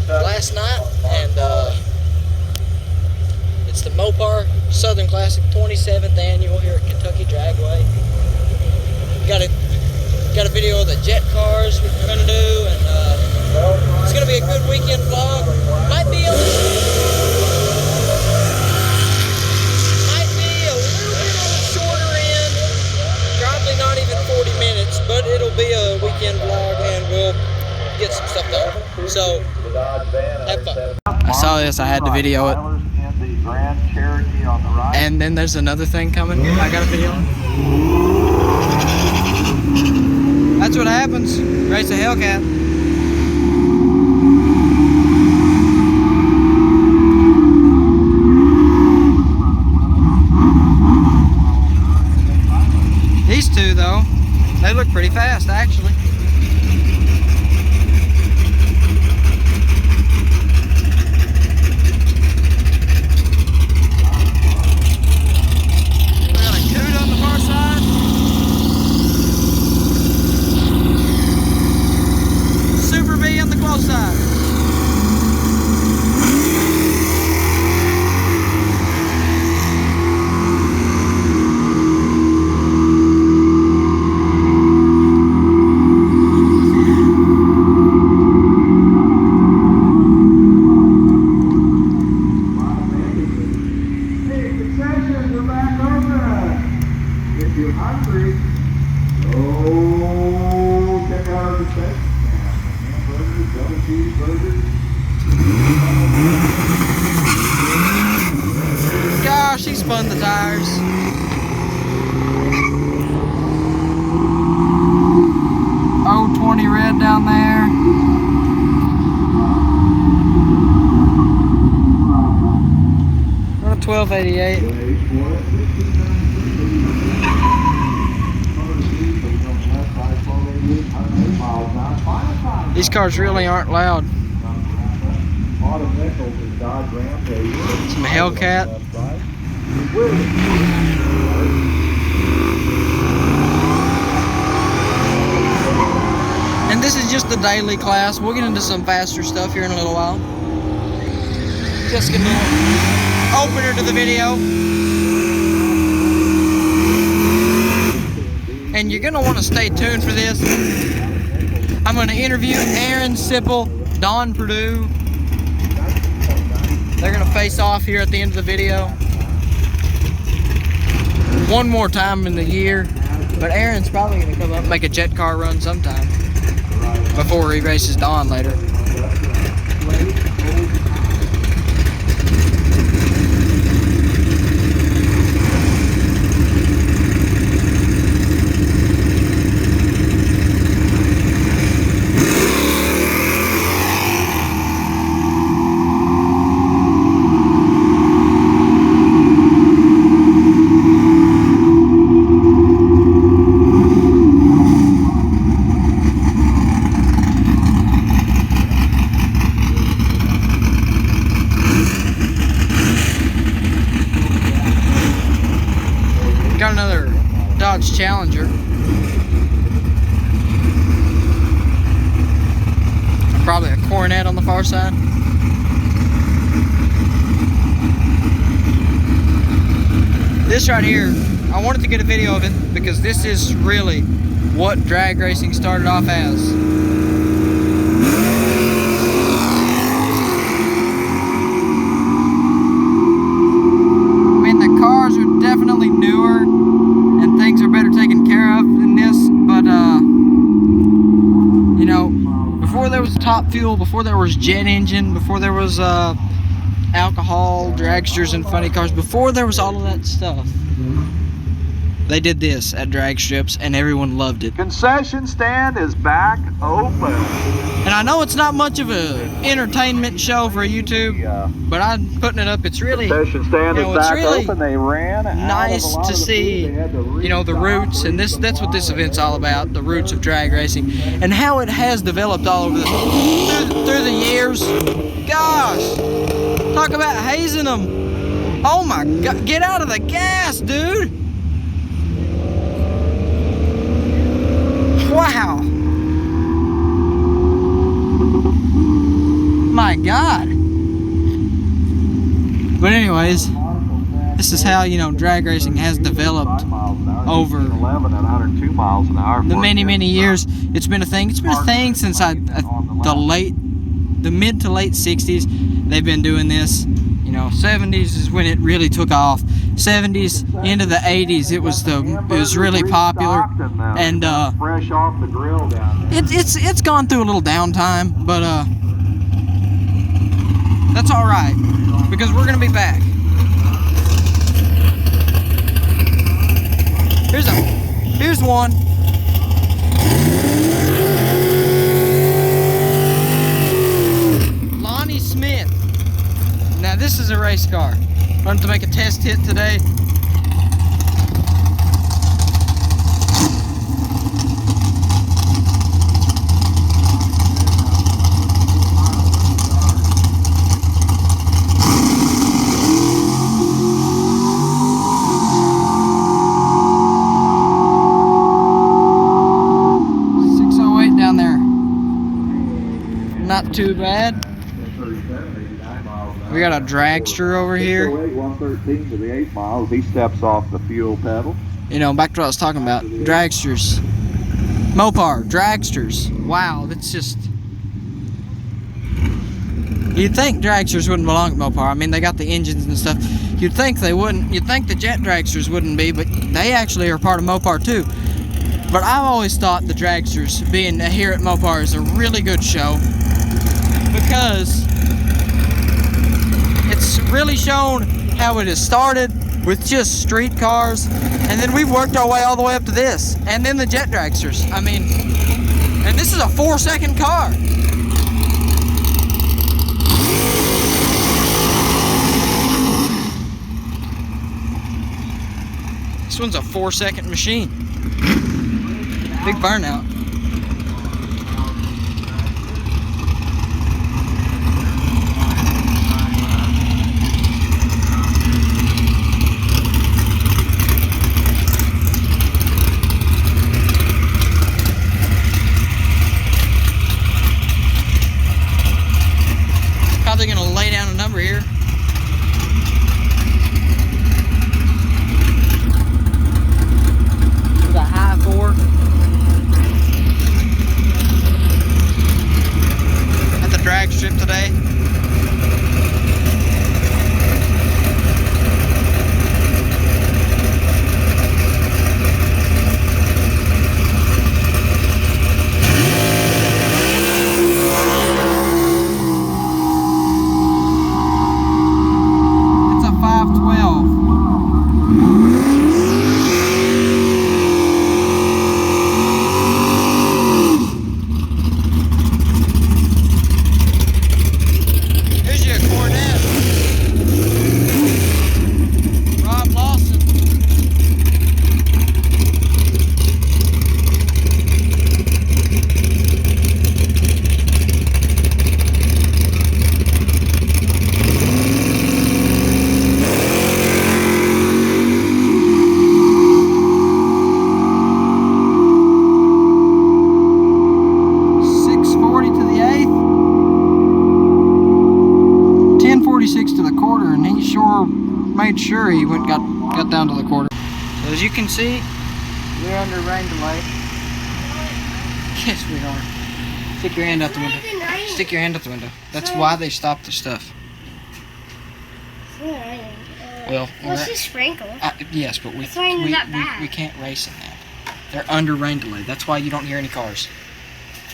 last night, and it's the Mopar Southern Classic 27th annual here at Kentucky Dragway. Got a video of the jet cars we're gonna do, and it's gonna be a good weekend vlog. Might be a little bit on the shorter end, probably not even 40 minutes, but it'll be a weekend vlog, and we'll get some stuff done. So, have fun. I saw this, I had to video it. And then there's another thing coming. I got a video. That's what happens. Race a Hellcat. These two, though, they look pretty fast, actually. Gosh, he spun the tires. Oh, 20 red down there. Oh, 1288. These cars really aren't loud. Some Hellcat. And this is just the daily class. We'll get into some faster stuff here in a little while. Just get a little opener to the video. And you're gonna want to stay tuned for this. I'm gonna interview Aaron Sipple, Don Purdue. They're gonna face off here at the end of the video. One more time in the year, but Aaron's probably gonna come up and make a jet car run sometime before he races Don later. Got another Dodge Challenger. Probably a Coronet on the far side. This right here, I wanted to get a video of it because this is really what drag racing started off as. Cars are definitely newer and things are better taken care of than this, but you know, before there was top fuel, before there was jet engine, before there was alcohol, dragsters and funny cars, before there was all of that stuff, they did this at drag strips and everyone loved it. Concession stand is back open. And I know it's not much of an entertainment show for YouTube, but I'm putting it up. It's really, concession stand is back really open. They ran nice to see, you know, the roots, and that's what this event's all about, the roots of drag racing, and how it has developed all over through the years. Gosh, talk about hazing them. Oh my God, get out of the gas, dude. Wow. my God. But anyways, this is how, you know, drag racing has developed over and 102 miles an hour. the many years. It's been a thing. It's been a thing since the mid to late 60s. They've been doing this. You know, 70s is when it really took off. 70s into the 80s, it was really popular, and fresh off the grill down there. it's gone through a little downtime, but that's all right because we're gonna be back. Here's one. Lonnie Smith. Now this is a race car. I'm going to make a test hit today. Not too bad. We got a dragster over here. 113 to the 8 miles. He steps off the fuel pedal. You know, back to what I was talking about. Dragsters. Mopar, dragsters. Wow, that's just... You'd think dragsters wouldn't belong at Mopar. I mean, they got the engines and stuff. You'd think they wouldn't. You'd think the jet dragsters wouldn't be, but they actually are part of Mopar too. But I've always thought the dragsters being here at Mopar is a really good show, because it's really shown how it has started with just street cars, and then we've worked our way all the way up to this, and then the jet dragsters. I mean, and this is a 4-second car. This one's a 4-second machine. Big burnout. How they're gonna lay down a number here. With a high 4. At the drag strip today. Made sure he got down to the quarter. So as you can see, we're under rain delay. Yes, we are. Stick your hand out the window. Stick your hand out the window. That's why they stopped the stuff. Well, it's just sprinkled. Yes, but we can't race in that. They're under rain delay. That's why you don't hear any cars.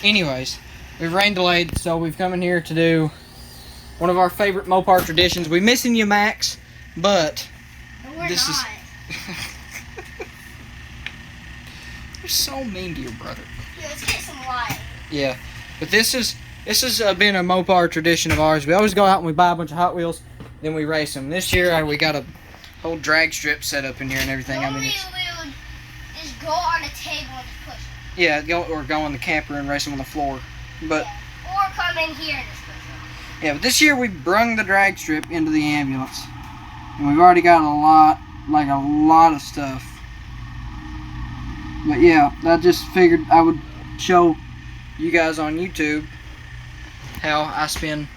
Anyways, we've rain delayed, so we've come in here to do one of our favorite Mopar traditions. We're missing you, Max. But this is you're so mean to your brother. Yeah, let's get some light. Yeah, but this has been a Mopar tradition of ours. We always go out and we buy a bunch of Hot Wheels, then we race them. This year we got a whole drag strip set up in here and everything. I mean, we would just go on a table and just push it. Yeah, go in the camper and race them on the floor. But yeah. Or come in here and just push them. Yeah, but this year we brung the drag strip into the ambulance. And we've already got a lot of stuff. But yeah, I just figured I would show you guys on YouTube how I spend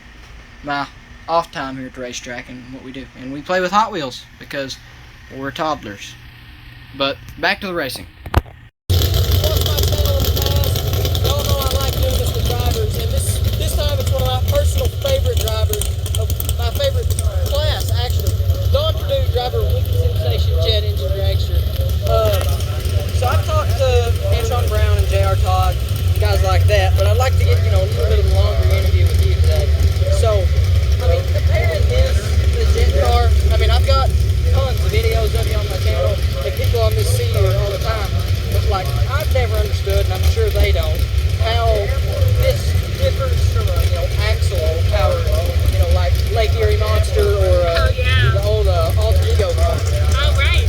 my off time here at the racetrack and what we do. And we play with Hot Wheels because we're toddlers. But back to the racing. Y'all know I like doing this with drivers, and this time it's one of my personal favorite drivers, of my favorite class actually. Don Purdue, driver of Wicked Sensation Jet Engine Dragster. So I talked to Antron Brown and J.R. Todd, guys like that, but I'd like to get a little bit of a longer interview with you today. So, I mean, comparing this jet car, I mean, I've got tons of videos of you on my channel, and people on this see you all the time, but like, I've never understood, and I'm sure they don't, how this differs from a, axle power, like Lake Erie Monster or the old Alter Ego car. Oh, right.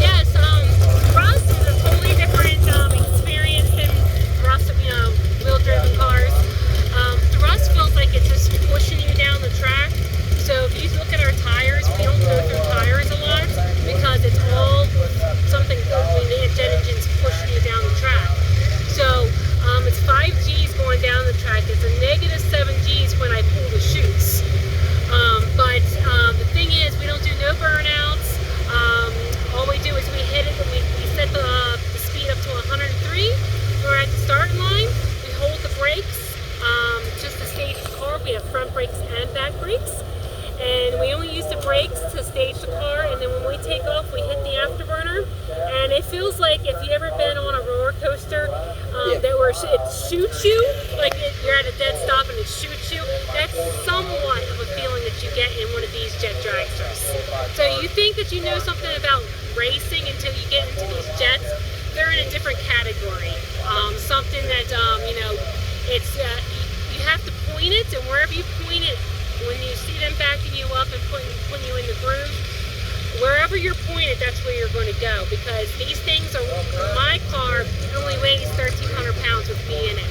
Yes, Russ is a totally different experience than Russ, wheel-driven cars. The Russ feels like it's just pushing you down the track. So if you look at our tires, we don't go through tires a lot because it's all something, the jet engine's pushing you down the track. So it's 5 G's going down the track. It's a negative 7 G's when I pull the chutes. But the thing is, we don't do no burnouts. All we do is we hit it, we set the speed up to 103. We're at the starting line. We hold the brakes just to stage the car. We have front brakes and back brakes. And we only use the brakes to stage the car, and then when we take off, we hit the afterburner, and it feels like if you ever been on a roller coaster it shoots you, like you're at a dead stop and it shoots you. That's somewhat of a feeling that you get in one of these jet dragsters. So you think that you know something about racing until you get into these jets. They're in a different category. Something that it's you have to point it, and wherever you point it, when you see them backing you up and putting you in the groove, wherever you're pointed, that's where you're going to go, because these things are, my car only weighs 1,300 pounds with me in it.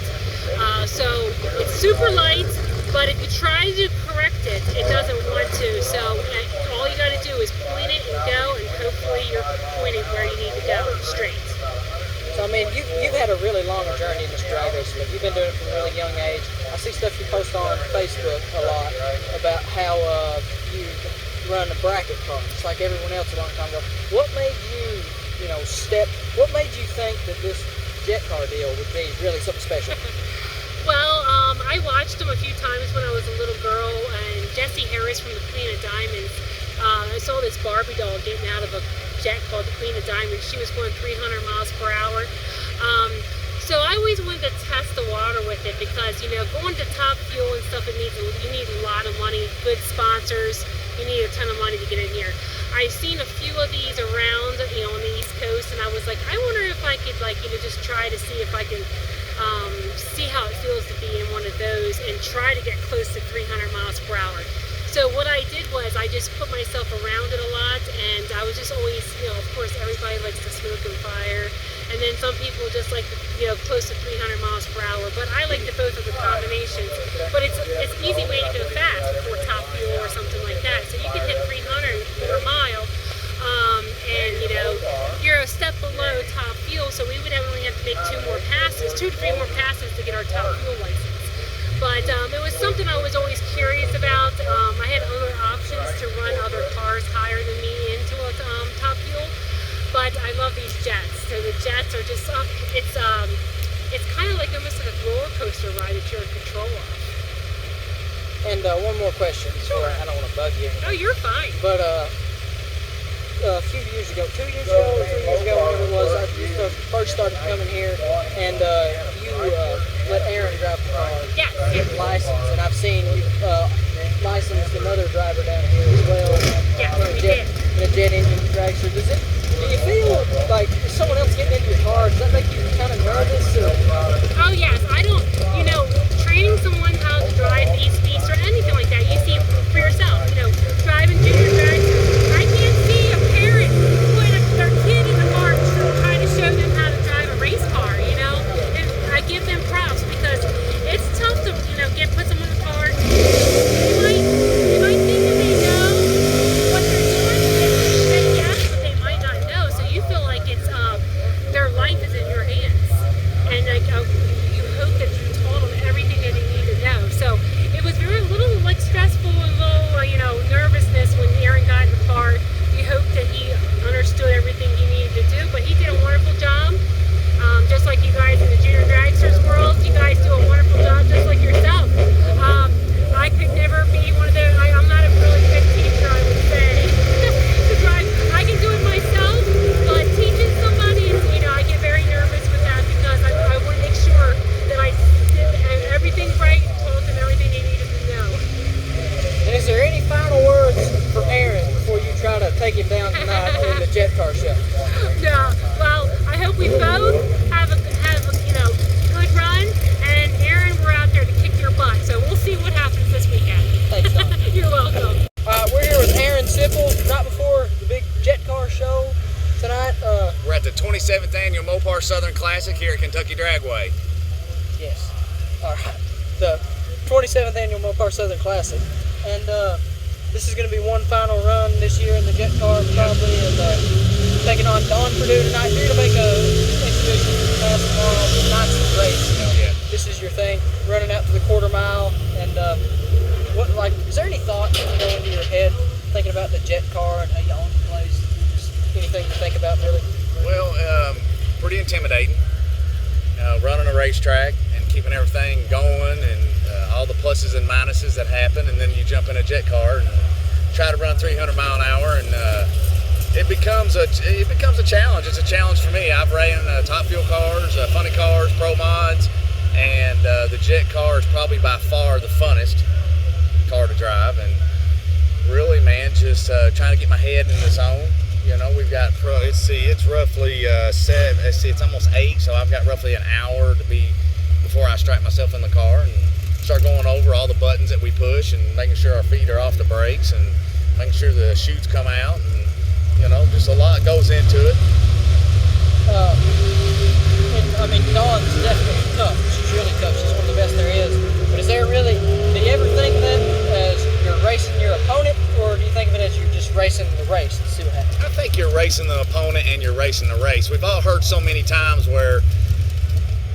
So it's super light, but if you try to correct it, it doesn't want to. So all you got to do is point it and go, and hopefully you're pointing where you need to go, straight. So I mean, you've had a really long journey in this drag racing. You've been doing it from a really young age. I see stuff you post on Facebook a lot about how you run a bracket car, just like everyone else a long time ago. What made you, what made you think that this jet car deal would be really something special? Well, I watched them a few times when I was a little girl, and Jessie Harris from the Queen of Diamonds, I saw this Barbie doll getting out of a jet called the Queen of Diamonds. She was going 300 miles per hour. So I always wanted to test the water with it because, going to Top Fuel and stuff, you need a lot of money, good sponsors. You need a ton of money to get in here. I've seen a few of these around, on the East Coast, and I was like, I wonder if I could, just try to see if I can see how it feels to be in one of those and try to get close to 300 miles per hour. So what I did was I just put myself around it a lot, and I was just always, of course, everybody likes to smoke and fire, and then some people just like, close to 300 miles per hour. But I like both of the combinations. But it's easy way to go fast for Top Fuel or something like that. So you can hit 300 per mile, and you're a step below Top Fuel. So we would only have to make 2 to 3 more passes to get our Top Fuel license. But it was something I was always curious about. I had other options to run other cars higher than me into a Top Fuel, but I love these jets. So the jets are just, it's kind of like almost like a roller coaster ride that you're in control of. And one more question. Sure. I don't want to bug you. Oh, you're fine. But a few years ago, 2 years ago or 3 years ago, whenever it was, I first started coming here, and you let Aaron drive the car. Yeah. Get licensed, and I've seen you licensed another driver down here as well. Yeah, in a jet engine dragster. Do you feel like someone else getting into your car? Does that make you kind of nervous? Or? Oh yes, I don't. Training someone how to drive these beasts or anything like that, you see for yourself. Driving junior dragsters. I can't see a parent putting their kid in the car trying to show them how to drive a race car. And I give them props because it's tough to put someone in the car. You might think that they know what they're doing, and yes, but they might not know. So you feel like it's their life is in your hands, and you hope that you taught them jet car show. Yeah. Well, I hope we both have a good run. And Aaron, we're out there to kick your butt. So we'll see what happens this weekend. Thanks, Don. You're welcome. We're here with Aaron Sipple, right before the big jet car show tonight. We're at the 27th annual Mopar Southern Classic here at Kentucky Dragway. Yes. All right. The 27th annual Mopar Southern Classic, and this is going to be one final run this year in the jet car, probably, and taking on Don Purdue tonight. Here to make a exhibition pass tomorrow. Tonight's the race. Yeah. This is your thing, running out to the quarter mile, and is there any thought that go into your head thinking about the jet car and how you own the place? Just anything to think about, really? Well, pretty intimidating. Running a racetrack and keeping everything going, and all the pluses and minuses that happen, and then you jump in a jet car and try to run 300 mile an hour, and it becomes a challenge. It's a challenge for me. I've ran top fuel cars, funny cars, pro mods, and the jet car is probably by far the funnest car to drive. And really, man, just trying to get my head in the zone. You know, we've got it's roughly it's almost 8, so I've got roughly an hour before I strap myself in the car and start going over all the buttons that we push and making sure our feet are off the brakes and making sure the chutes come out, and you know, just a lot goes into it. I mean, Dawn's definitely tough. She's really tough. She's one of the best there is. But is there really, do you ever think of it as you're racing your opponent, or do you think of it as you're just racing the race to see what happens? I think you're racing the opponent and you're racing the race. We've all heard so many times where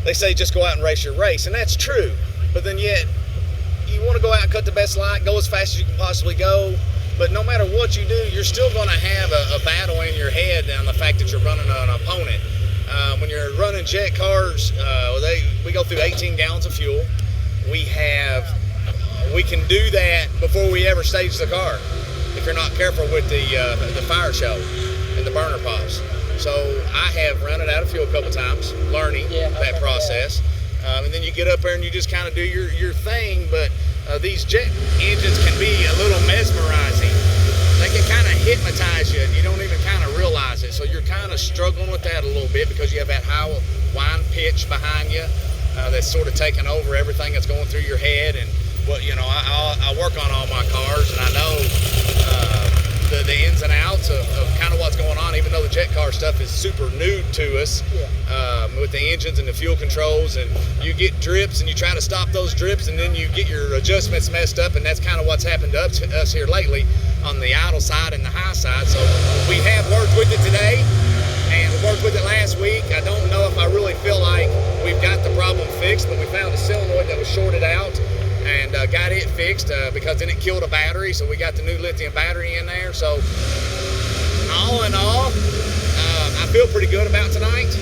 they say just go out and race your race, and that's true. But then yet, you want to go out and cut the best light, go as fast as you can possibly go. But no matter what you do, you're still going to have a battle in your head on the fact that you're running an opponent. When you're running jet cars, we go through 18 gallons of fuel. We can do that before we ever stage the car, if you're not careful with the fire show and the burner pops. So I have run it out of fuel a couple times, learning that process. And then you get up there and you just kind of do your thing. But these jet engines can be a little mesmerizing. They can kind of hypnotize you, and you don't even kind of realize it. So you're kind of struggling with that a little bit because you have that high whine pitch behind you that's sort of taking over everything that's going through your head. And I work on all my cars, and I know the ins and outs of kind of what's going on, even though the jet car stuff is super new to us. With the engines and the fuel controls, and you get drips and you try to stop those drips, and then you get your adjustments messed up, and that's kind of what's happened to us here lately on the idle side and the high side. So we have worked with it today, and we worked with it last week. I don't know if I really feel like we've got the problem fixed, but we found a solenoid that was shorted out and got it fixed because then it killed a battery, so we got the new lithium battery in there. So all in all, I feel pretty good about tonight.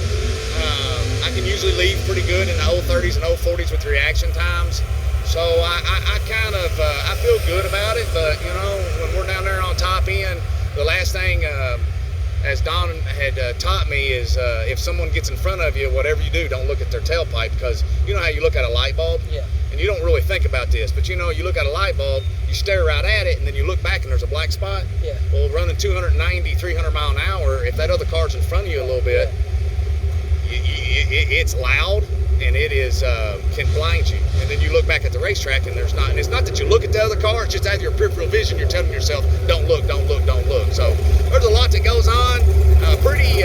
I can usually leave pretty good in the 030s and 040s with reaction times. So I kind of I feel good about it. But you know, when we're down there on top end, the last thing, as Don had taught me, is if someone gets in front of you, whatever you do, don't look at their tailpipe, because you know how you look at a light bulb? Yeah. And you don't really think about this, but you know, you look at a light bulb, you stare right at it, and then you look back and there's a black spot. Yeah. Well, running 290, 300 mile an hour, if that other car's in front of you a little bit, it's loud, and it is can blind you. And then you look back at the racetrack, and there's not. And it's not that you look at the other car; it's just out of your peripheral vision. You're telling yourself, "Don't look, don't look, don't look." So there's a lot that goes on. Probably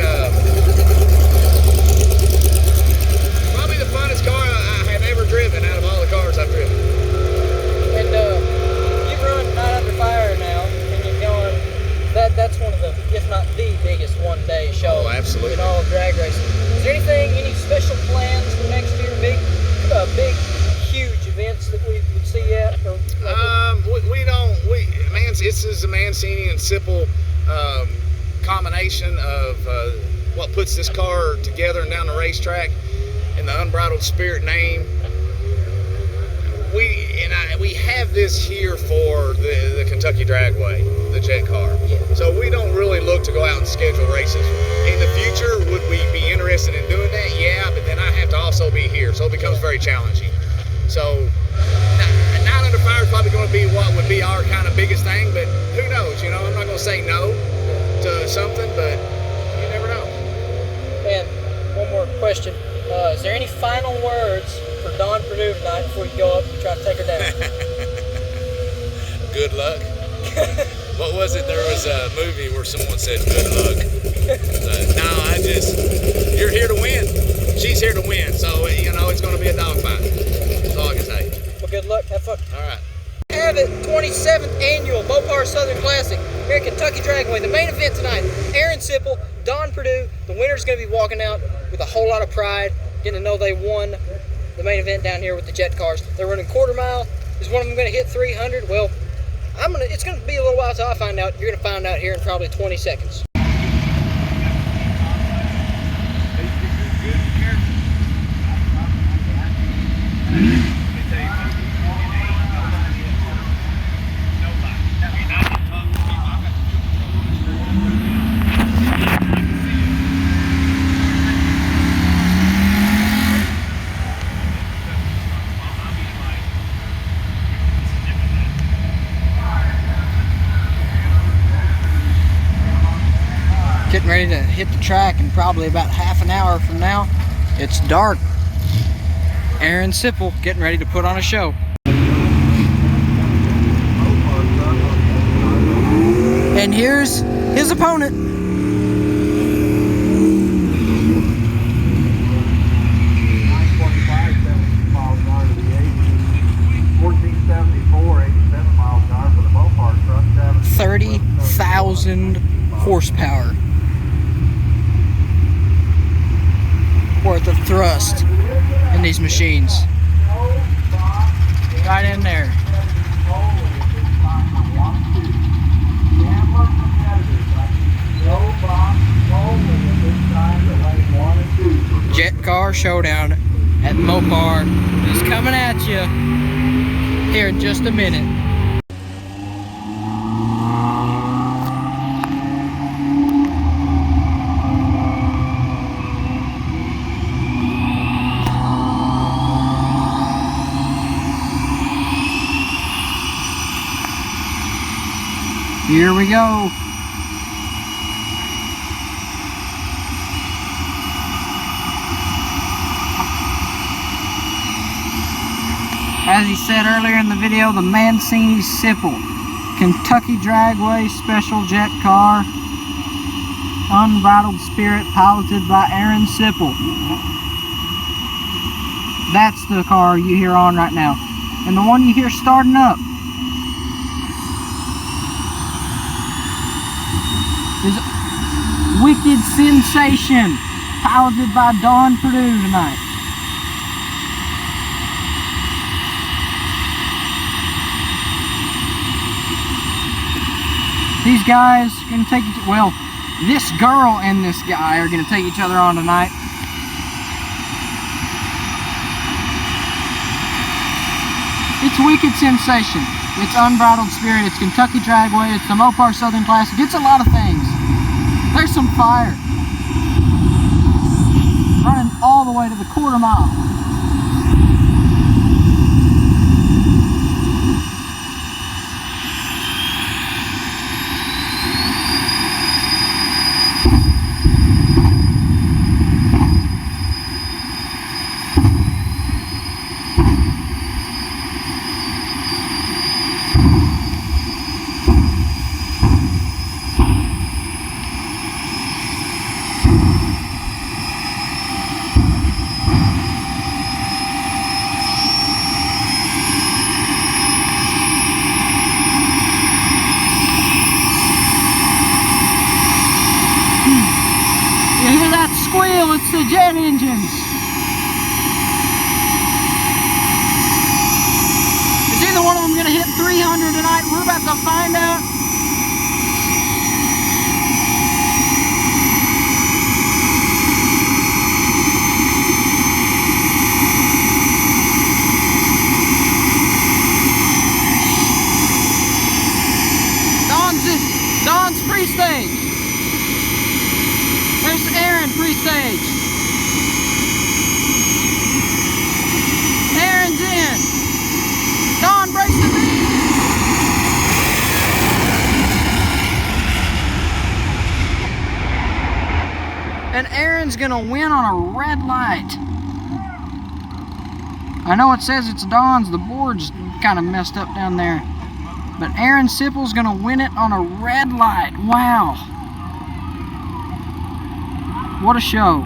the funnest car I have ever driven out of all the cars I've driven. And you've run Night Under Fire now, and you're going. That's one of the, if not the biggest one-day show. Oh, absolutely. In all of drag racing. Is there any special plans for next year? Big, huge events that we would see yet? Or this is a Mancini and Sipple combination of what puts this car together and down the racetrack in the Unbridled Spirit name. We have this here for the Kentucky Dragway, the jet car. Yeah. So we don't really look to go out and schedule races. In the future, would we be interested in doing that? Yeah, but then I have to also be here, so it becomes very challenging. So Night Under Fire is probably going to be what would be our kind of biggest thing, but who knows? You know, I'm not going to say no to something, but you never know. And one more question. Is there any final words for Dawn Purdue tonight before you go up and try to take her down? Good luck. What was it? There was a movie where someone said good luck. No, you're here to win. She's here to win, so it's going to be a dogfight. That's all I can say. Well, good luck. Have fun. All right. Have it, 27th annual Mopar Southern Classic here at Kentucky Dragway. The main event tonight, Aaron Sipple, Dawn Purdue. The winner's going to be walking out with a whole lot of pride, getting to know they won the main event down here with the jet cars. They're running quarter mile. Is one of them going to hit 300? Well, it's going to be a little while until I find out. You're going to find out here in probably 20 seconds. Getting ready to hit the track in probably about half an hour from now. It's dark. Aaron Sipple getting ready to put on a show. And here's his opponent. Miles an hour to the 1474, 87 miles an hour for the Mopar truck. 30,000 horsepower worth of thrust in these machines. Right in there. Jet car showdown at Mopar is coming at you here in just a minute. Here we go. As he said earlier in the video, the Mancini Sipple Kentucky Dragway Special Jet Car, Unbridled Spirit, piloted by Aaron Sipple. That's the car you hear on right now. And the one you hear starting up is Wicked Sensation, piloted by Dawn Purdue tonight. These guys are going to take each, well, this girl and this guy are going to take each other on tonight. It's Wicked Sensation. It's Unbridled Spirit. It's Kentucky Dragway. It's the Mopar Southern Classic. It's a lot of things. There's some fire. Running all the way to the quarter mile. Squeal, it's the jet engines. Is either one of them going to hit 300 tonight? We're about to find out. Dawn's pre-stage. There's Aaron pre-stage. Aaron's in. Dawn breaks the lead. Aaron's gonna win on a red light. I know it says it's Don's, the board's kind of messed up down there. But Aaron Sipple's gonna win it on a red light. Wow. What a show.